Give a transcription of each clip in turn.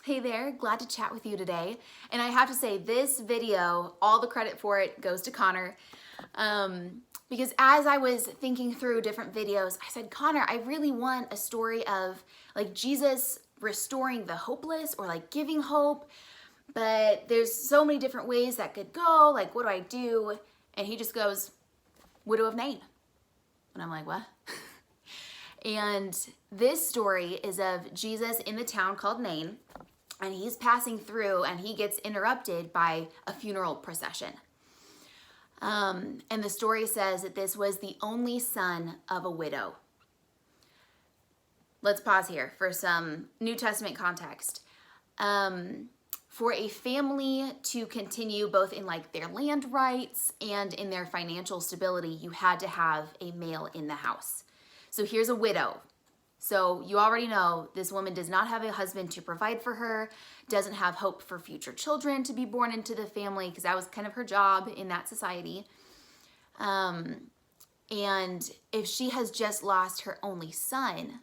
Hey there, glad to chat with you today. And I have to say, this video, all the credit for it goes to Connor. Because as I was thinking through different videos, I said, Connor, I really want a story of like Jesus restoring the hopeless or like giving hope. But there's so many different ways that could go. Like, what do I do? And he just goes, widow of Nain. And I'm like, what? And this story is of Jesus in the town called Nain. And he's passing through and he gets interrupted by a funeral procession. And the story says that this was the only son of a widow. Let's pause here for some New Testament context. For a family to continue both in like their land rights and in their financial stability, you had to have a male in the house. So here's a widow. So you already know this woman does not have a husband to provide for her, doesn't have hope for future children to be born into the family because that was kind of her job in that society. And if she has just lost her only son,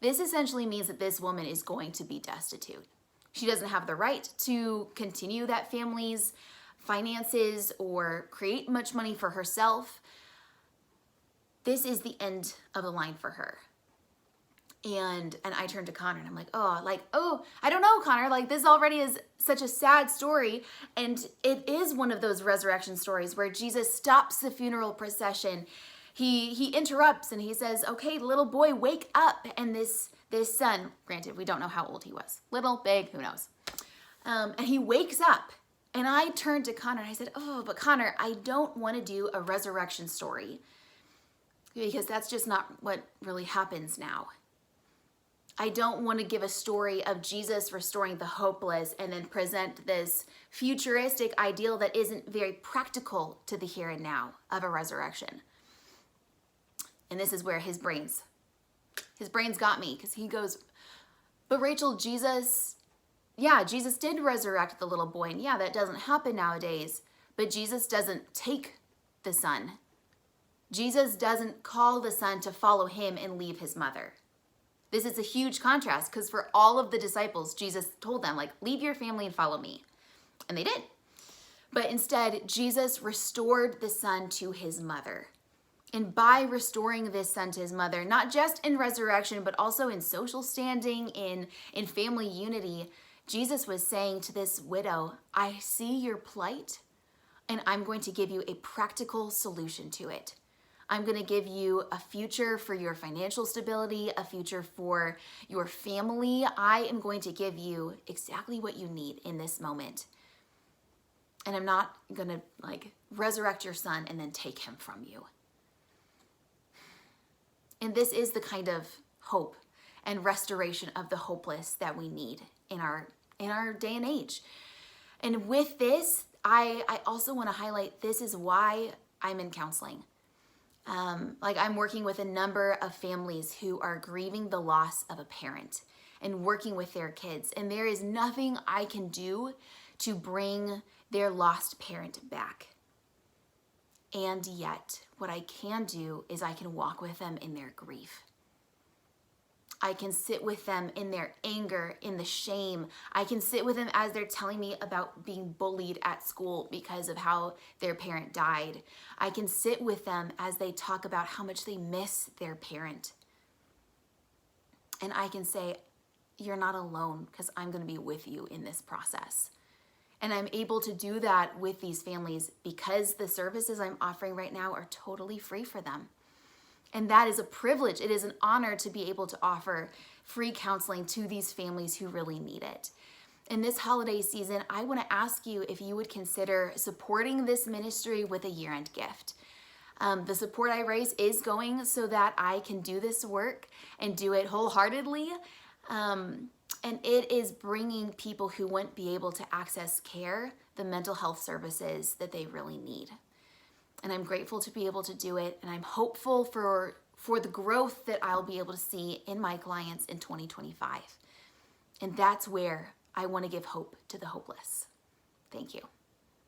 this essentially means that this woman is going to be destitute. She doesn't have the right to continue that family's finances or create much money for herself. This is the end of the line for her. And I turned to Connor and I'm like, I don't know, Connor, like this already is such a sad story. And it is one of those resurrection stories where Jesus stops the funeral procession. He interrupts and he says, okay, little boy, wake up. And this son, granted, we don't know how old he was, little, big, who knows. And he wakes up and I turned to Connor and I said, but Connor, I don't want to do a resurrection story because that's just not what really happens now. I don't want to give a story of Jesus restoring the hopeless and then present this futuristic ideal that isn't very practical to the here and now of a resurrection. And this is where his brains got me because he goes, but Rachel, Jesus did resurrect the little boy. And yeah, that doesn't happen nowadays, but Jesus doesn't take the son. Jesus doesn't call the son to follow him and leave his mother. This is a huge contrast because for all of the disciples, Jesus told them, like, leave your family and follow me. And they did. But instead, Jesus restored the son to his mother. And by restoring this son to his mother, not just in resurrection, but also in social standing, in family unity, Jesus was saying to this widow, I see your plight, and I'm going to give you a practical solution to it. I'm going to give you a future for your financial stability, a future for your family. I am going to give you exactly what you need in this moment. And I'm not going to like resurrect your son and then take him from you. And this is the kind of hope and restoration of the hopeless that we need in our day and age. And with this, I also want to highlight this is why I'm in counseling. I'm working with a number of families who are grieving the loss of a parent and working with their kids. And there is nothing I can do to bring their lost parent back. And yet, what I can do is I can walk with them in their grief. I can sit with them in their anger, in the shame. I can sit with them as they're telling me about being bullied at school because of how their parent died. I can sit with them as they talk about how much they miss their parent. And I can say, you're not alone because I'm going to be with you in this process. And I'm able to do that with these families because the services I'm offering right now are totally free for them. And that is a privilege. It is an honor to be able to offer free counseling to these families who really need it. In this holiday season, I want to ask you if you would consider supporting this ministry with a year-end gift. The support I raise is going so that I can do this work and do it wholeheartedly. And it is bringing people who wouldn't be able to access care, the mental health services that they really need. And I'm grateful to be able to do it. And I'm hopeful for the growth that I'll be able to see in my clients in 2025. And that's where I want to give hope to the hopeless. Thank you.